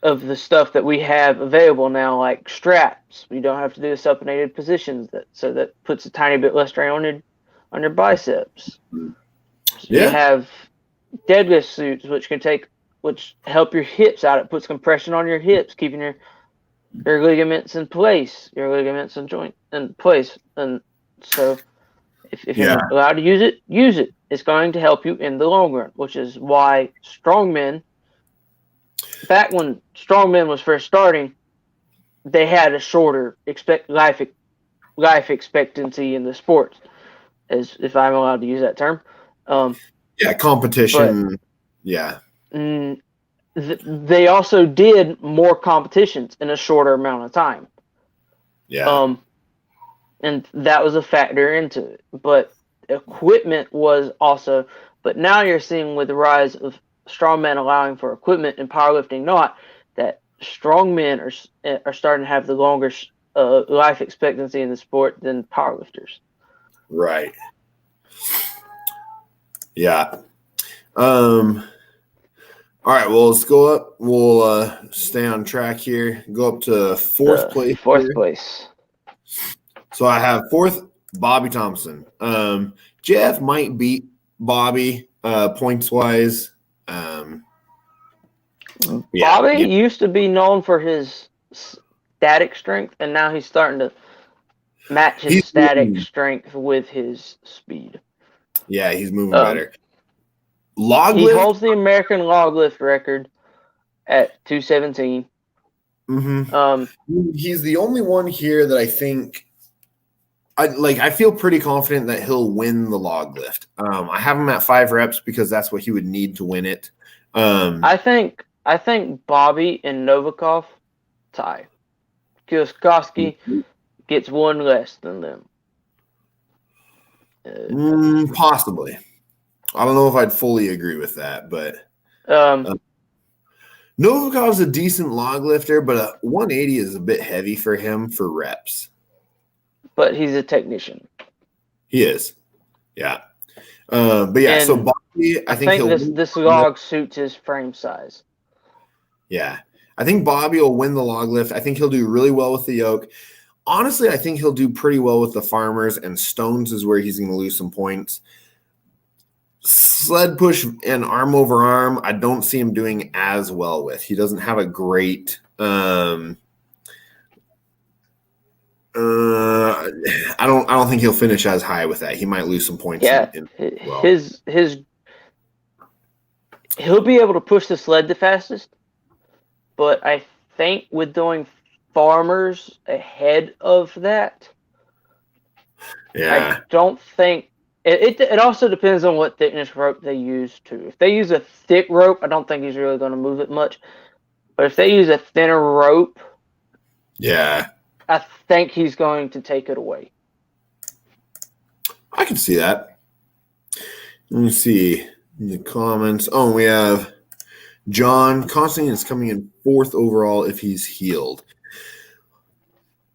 of the stuff that we have available now, like straps. You don't have to do the supinated positions, so that puts a tiny bit less strain on your biceps. So you have deadlift suits which help your hips out. It puts compression on your hips, keeping your ligaments in place, your ligaments and joint in place. And so If you're allowed to use it, use it. It's going to help you in the long run, which is why strongmen, back when strongmen was first starting, they had a shorter life expectancy in the sport, as if I'm allowed to use that term. Competition. They also did more competitions in a shorter amount of time. And that was a factor into it. But equipment was also. But now you're seeing with the rise of strongmen allowing for equipment and powerlifting not, that strongmen are starting to have the longer life expectancy in the sport than powerlifters. Right. Yeah. All right, well, let's go up. We'll stay on track here. Go up to fourth place. Fourth place. So I have fourth, Bobby Thompson. Jeff might beat Bobby points-wise. Bobby used to be known for his static strength, and now he's starting to match his static strength with his speed. Yeah, he's moving better. Log he lift? holds the American log lift record at 217. He's the only one here that I think I feel pretty confident that he'll win the log lift. I have him at 5 reps because that's what he would need to win it. I think Bobby and Novikov tie. Kioskowski gets one less than them. Possibly. I don't know if I'd fully agree with that, but Novikov's a decent log lifter, but a 180 is a bit heavy for him for reps. But he's a technician. He is. Yeah. But yeah, so Bobby, I think this log suits his frame size. Yeah. I think Bobby will win the log lift. I think he'll do really well with the yoke. Honestly, I think he'll do pretty well with the farmers, and stones is where he's going to lose some points. Sled push and arm over arm, I don't see him doing as well with. He doesn't have a great I don't think he'll finish as high with that. He might lose some points. Yeah, he'll be able to push the sled the fastest, but I think with doing farmers ahead of that, I don't think it also depends on what thickness rope they use too. If they use a thick rope, I don't think he's really going to move it much. But if they use a thinner rope, I think he's going to take it away. I can see that. Let me see in the comments. Oh, we have John. Constantine is coming in 4th overall if he's healed.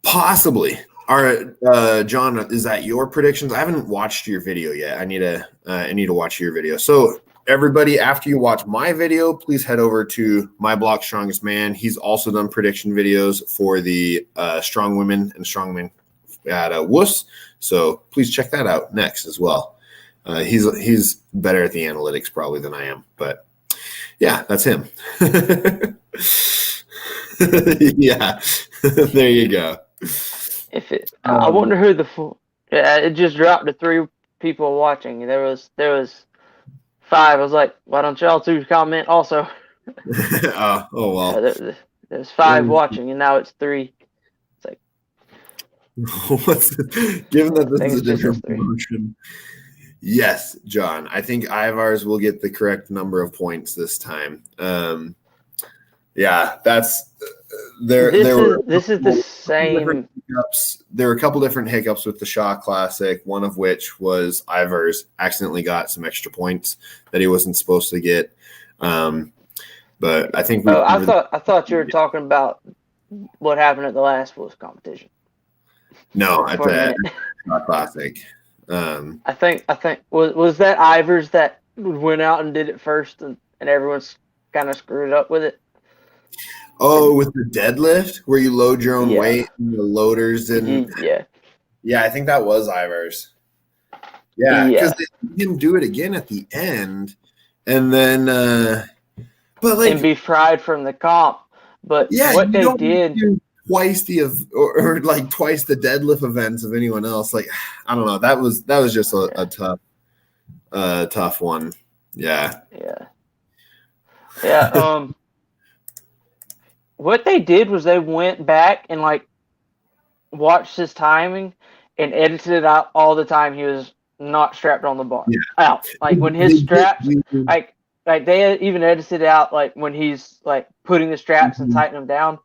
Possibly. All right, John, is that your predictions? I haven't watched your video yet. I need to watch your video. So everybody, after you watch my video, please head over to my blog, Strongest Man. He's also done prediction videos for the Strong Women and Strongmen at WUS. So please check that out next as well. He's better at the analytics probably than I am, but yeah, that's him. Yeah, there you go. I wonder who it just dropped to 3 people watching. There was 5. I was like, why don't y'all 2 comment also? Oh well. There's 5 watching, and now it's 3. It's like, given that this is a different promotion. Yes, John. I think Ivars will get the correct number of points this time. Yeah, that's this is the same. There were a couple different hiccups with the Shaw Classic, one of which was Ivars accidentally got some extra points that he wasn't supposed to get. But I think I thought you were talking about what happened at the last WUS competition. No, at the Shaw Classic. I think was that Ivers that went out and did it first, and everyone's kind of screwed up with it. Oh, with the deadlift where you load your own weight and the loaders didn't. Yeah, I think that was Ivers. Yeah, because they didn't do it again at the end, and then and be fried from the comp. But what they did, twice or like twice the deadlift events of anyone else. Like, I don't know. That was just a tough one. Yeah. Yeah. What they did was they went back and like watched his timing and edited out all the time he was not strapped on the bar. Yeah. Out. Like when his straps, like they even edited out like when he's like putting the straps and tightening them down.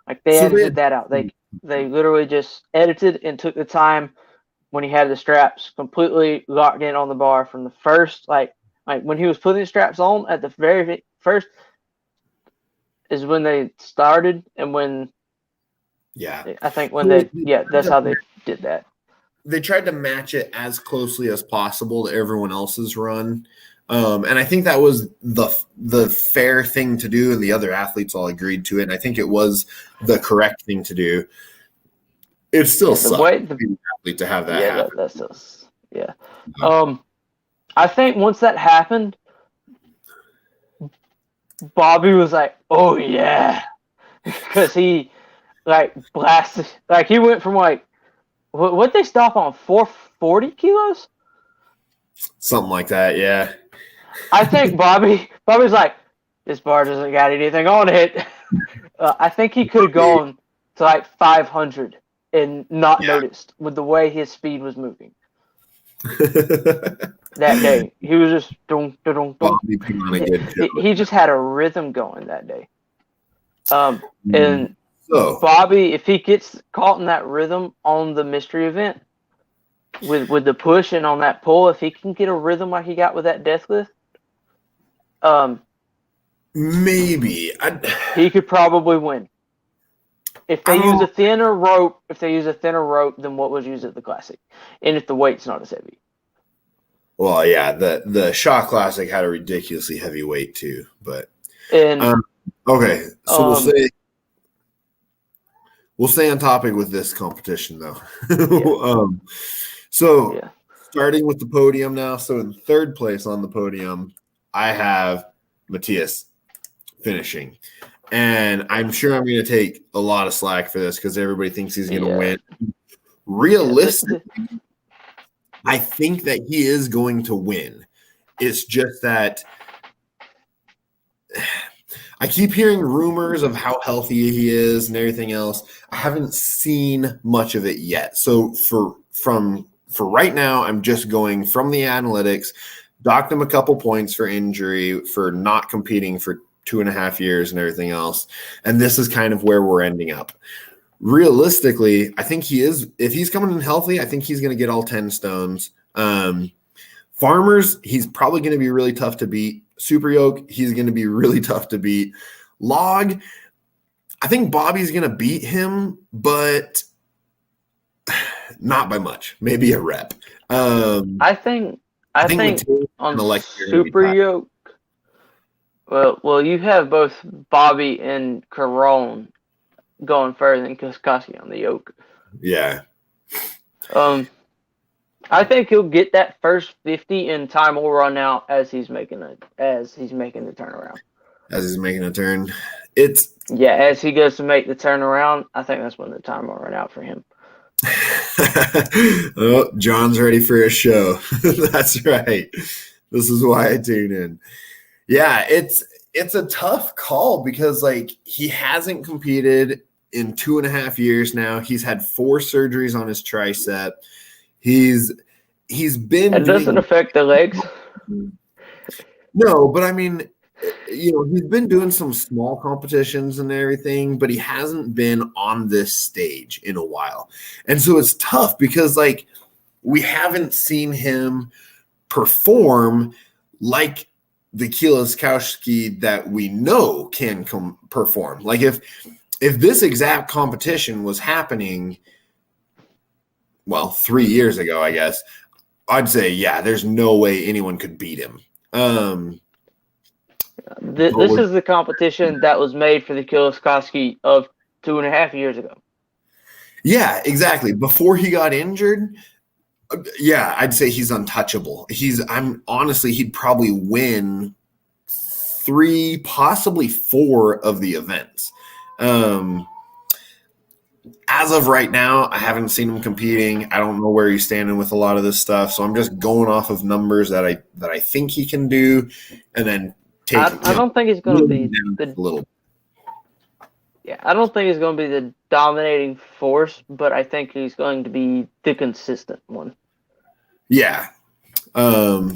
Like they edited that out. They literally just edited and took the time when he had the straps completely locked in on the bar from the first like when he was putting the straps on at the very first is when they started and when I think when that's how they did that. They tried to match it as closely as possible to everyone else's run. And I think that was the fair thing to do, and the other athletes all agreed to it. And I think it was the correct thing to do. It still sucks to have that happen. That's just, I think once that happened, Bobby was like, "Oh yeah," because he like blasted. Like he went from like what they stop on 440 kilos, something like that. Yeah. I think Bobby's like, this bar doesn't got anything on it. I think he could have gone to like 500 and not noticed with the way his speed was moving. That day, he was just he just had a rhythm going that day. And Bobby, if he gets caught in that rhythm on the mystery event with the push and on that pull, if he can get a rhythm like he got with that deathlift, maybe he could probably win. If they use a thinner rope, than what was used at the Classic, and if the weight's not as heavy. Well, yeah, the Shaw Classic had a ridiculously heavy weight too, but okay, so we'll stay on topic with this competition though. Starting with the podium now. So in third place on the podium, I have Matthias finishing. And I'm sure I'm going to take a lot of slack for this because everybody thinks he's going to win. Realistically, I think that he is going to win. It's just that I keep hearing rumors of how healthy he is and everything else. I haven't seen much of it yet. So for right now, I'm just going from the analytics, docked him a couple points for injury, for not competing for 2.5 years and everything else. And this is kind of where we're ending up. Realistically, I think he is, if he's coming in healthy, I think he's going to get all 10 stones. Farmers, he's probably going to be really tough to beat. Super yoke, he's going to be really tough to beat. Log, I think Bobby's going to beat him, but not by much. Maybe a rep. I think on super yoke. Well, you have both Bobby and Caron going further than Koski on the yoke. Yeah. I think he'll get that first 50 and time will run out as he's making the turnaround. As he's making a turn. As he goes to make the turnaround, I think that's when the time will run out for him. Oh, John's ready for a show. That's right. This is why I tune in. Yeah, it's a tough call because like he hasn't competed in 2.5 years now. He's had 4 surgeries on his tricep. He's been. It doesn't affect the legs. No, but I mean, he's been doing some small competitions and everything, but he hasn't been on this stage in a while. And so it's tough because like we haven't seen him perform like the Kielskowski that we know can perform. Like if this exact competition was happening, 3 years ago, I guess, I'd say, there's no way anyone could beat him. This is the competition that was made for the Kielskowski of 2.5 years ago. Yeah, exactly. Before he got injured, I'd say he's untouchable. He'd probably win 3, possibly 4 of the events. as of right now, I haven't seen him competing. I don't know where he's standing with a lot of this stuff, so I'm just going off of numbers that I think he can do, and then I don't think he's going to be a little. Yeah, I don't think he's going to be the dominating force, but I think he's going to be the consistent one. Yeah. So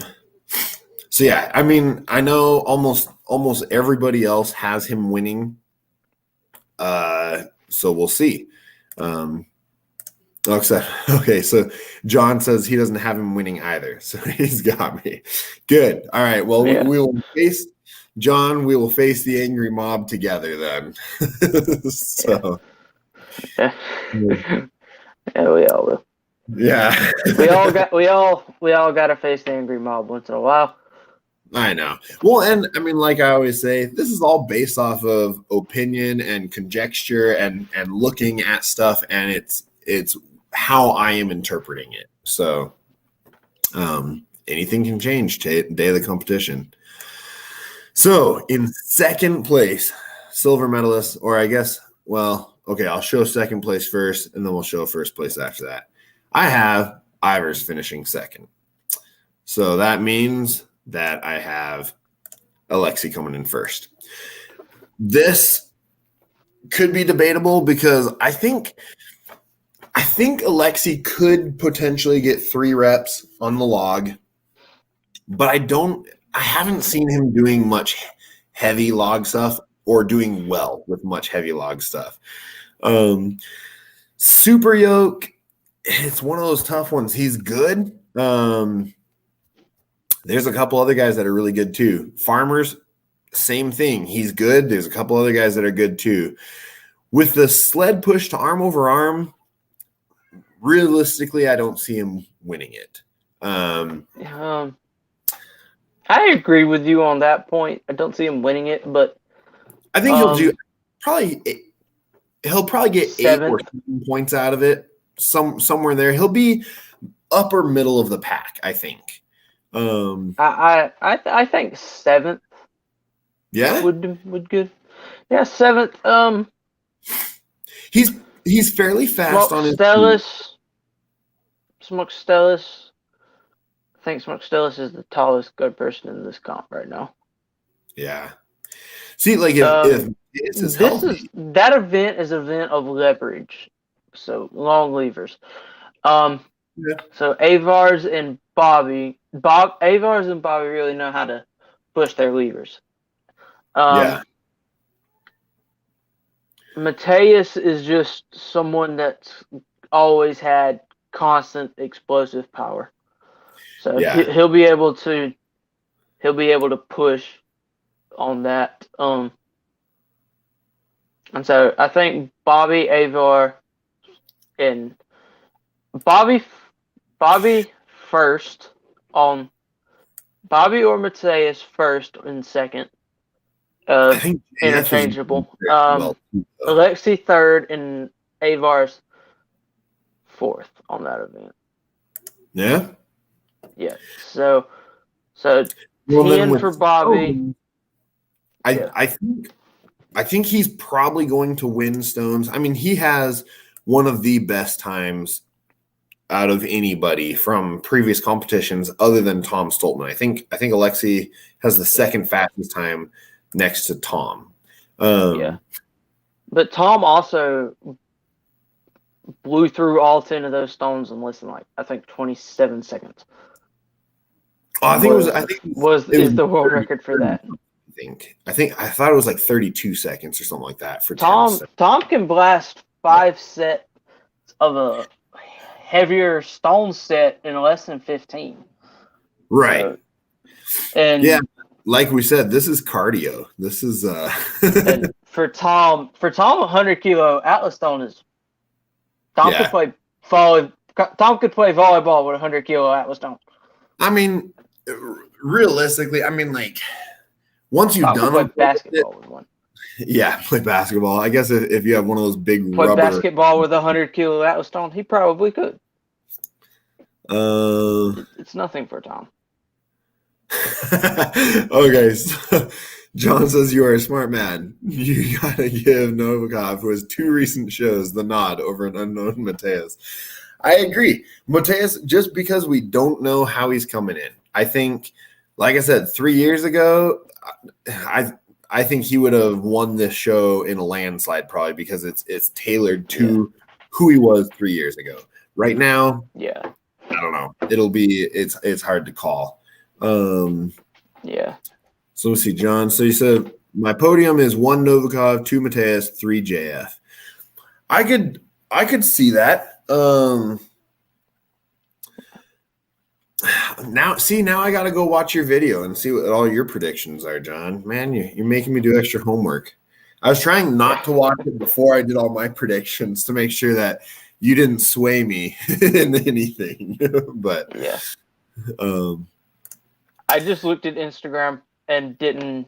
yeah, I mean, I know almost everybody else has him winning. So we'll see. Okay, so John says he doesn't have him winning either, so he's got me. Good. All right. Well, we will face John. We will face the angry mob together then. So. Yeah, we all will. Yeah. we all got to face the angry mob once in a while. I know. Well, and I mean, like I always say, this is all based off of opinion and conjecture and looking at stuff, and it's how I am interpreting it. So anything can change day of the competition. So in second place, silver medalist, or I guess, well, okay, I'll show second place first, and then we'll show first place after that. I have Ivers finishing second. So that means that I have Alexi coming in first. This could be debatable because I think Alexi could potentially get 3 reps on the log, but I haven't seen him doing much heavy log stuff or doing well with much heavy log stuff. Super yoke, it's one of those tough ones. He's good. There's a couple other guys that are really good too. Farmers, same thing. He's good. There's a couple other guys that are good too. With the sled push to arm over arm, realistically, I don't see him winning it. I agree with you on that point. I don't see him winning it, but I think he'll probably get 8 or 7 points out of it. Somewhere there. He'll be upper middle of the pack, I think. I think 7th. Yeah, would good. Yeah, 7th. He's fairly fast on his Smoke Stellis. I think Smoke Stellis is the tallest good person in this comp right now. Yeah. See, like if that event is an event of leverage, so long levers. So Avars and Bobby really know how to push their levers. Mateus is just someone that's always had constant explosive power. So he'll be able to push on that. And so I think Bobby, Avar, and Bobby first on Bobby or Mateus first and second. Interchangeable. Alexi third and Avar's fourth on that event. Yeah. Yeah. So 10 for Bobby. I think he's probably going to win Stones. I mean, he has one of the best times out of anybody from previous competitions other than Tom Stoltman. I think Alexi has the second fastest time next to Tom. But Tom also blew through all 10 of those stones in less than 27 seconds. I think it was the world record for that. I thought it was 32 seconds or something like that for Tom. Tom can blast 5 sets of a heavier stone set in less than 15. Right. And yeah, like we said, this is cardio. This is and for Tom, 100 kilo Atlas stone is Tom could play volleyball with 100 kilo Atlas stone. I mean, realistically, once you've done play basketball with one. Yeah, play basketball. I guess if you have one of those big play basketball with 100 kilo Atlas stone, he probably could. It's nothing for Tom. Okay, John says you are a smart man. You gotta give Novikov, who has 2 recent shows, the nod over an unknown Mateus. I agree. Mateus, just because we don't know how he's coming in. I think, like I said, 3 years ago, I think he would have won this show in a landslide probably because it's tailored to who he was 3 years ago. Right now, I don't know. It's hard to call. So let's see, John. So you said my podium is 1 Novikov, 2 Mateus, 3 JF. I could see that. Now I got to go watch your video and see what all your predictions are, John. Man, you're making me do extra homework. I was trying not to watch it before I did all my predictions to make sure that you didn't sway me in anything. But I just looked at Instagram and didn't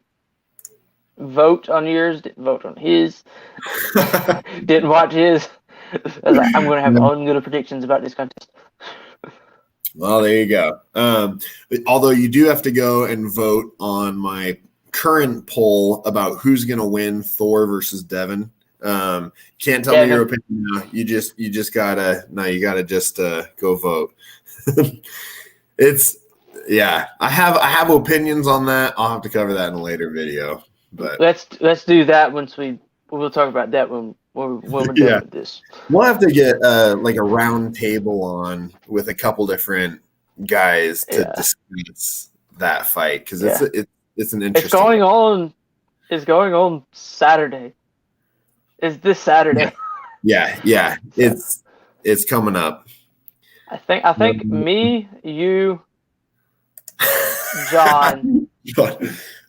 vote on yours, didn't vote on his, didn't watch his. I was like, I'm going to have ungood predictions about this contest. Well, there you go. Although you do have to go and vote on my current poll about who's going to win Thor versus Devin. Can't tell me your opinion now. You just gotta just go vote. I have opinions on that. I'll have to cover that in a later video. But let's do that we'll talk about that when we're done with this. We'll have to get like a round table on with a couple different guys to discuss that fight because it's an interesting. It's going on Saturday. It's this Saturday. Yeah. It's coming up. I think me, you, John.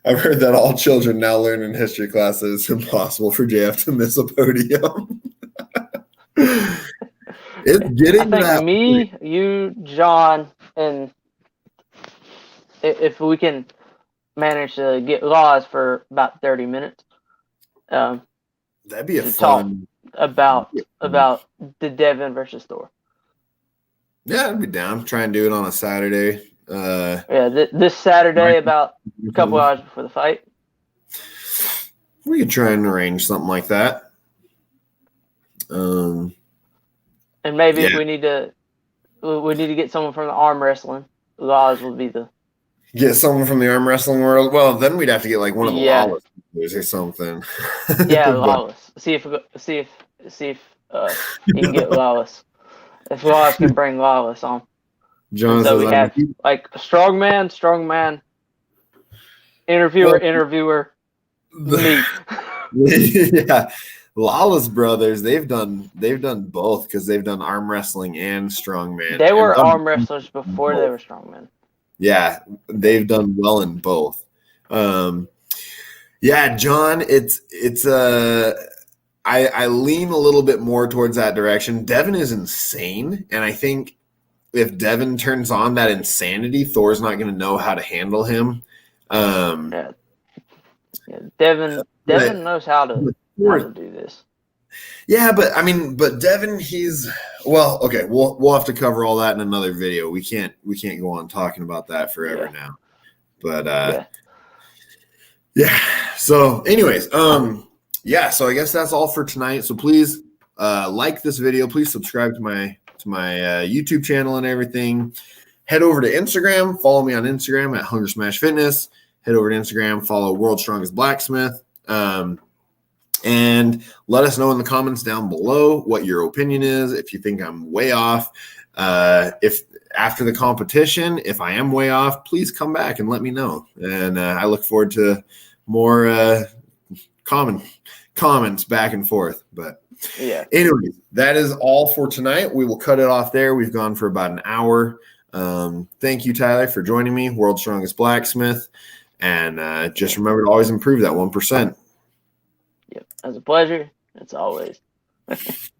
I've heard that all children now learn in history class that it's impossible for JF to miss a podium. It's getting that me, you, John, and if we can manage to get Laws for about 30 minutes, that'd be a fun talk about the Devin versus Thor. Yeah, I'd be down. Try and do it on a Saturday. This Saturday about a couple hours before the fight. We could try and arrange something like that. And maybe if we need to get someone from the arm wrestling. Laws will be the get someone from the arm wrestling world. Well, then we'd have to get like one of the Lawless or something. Lawless. See if he can get Lawless. If Lawless can bring Lawless on. John so we have like strongman, interviewer, me. Yeah. Lawless brothers, they've done both because they've done arm wrestling and strongman. They were arm wrestlers before they were strongmen. Yeah, they've done well in both. John, I lean a little bit more towards that direction. Devin is insane, and I think if Devin turns on that insanity, Thor's not going to know how to handle him. Devin knows how to do this. Yeah, but Devin, we'll have to cover all that in another video. We can't go on talking about that forever now. But So anyways, so I guess that's all for tonight. So please like this video, please subscribe to my YouTube channel and everything. Head over to Instagram, follow me on Instagram at Hunger Smash Fitness. Head over to Instagram, follow World's Strongest Blacksmith. And let us know in the comments down below what your opinion is. If you think I'm way off, if after the competition, if I am way off, please come back and let me know. And I look forward to more comments back and forth. But anyways, that is all for tonight. We will cut it off there. We've gone for about an hour. Thank you, Tyler, for joining me, World's Strongest Blacksmith. And just remember to always improve that 1%. Yep. As a pleasure. It's always.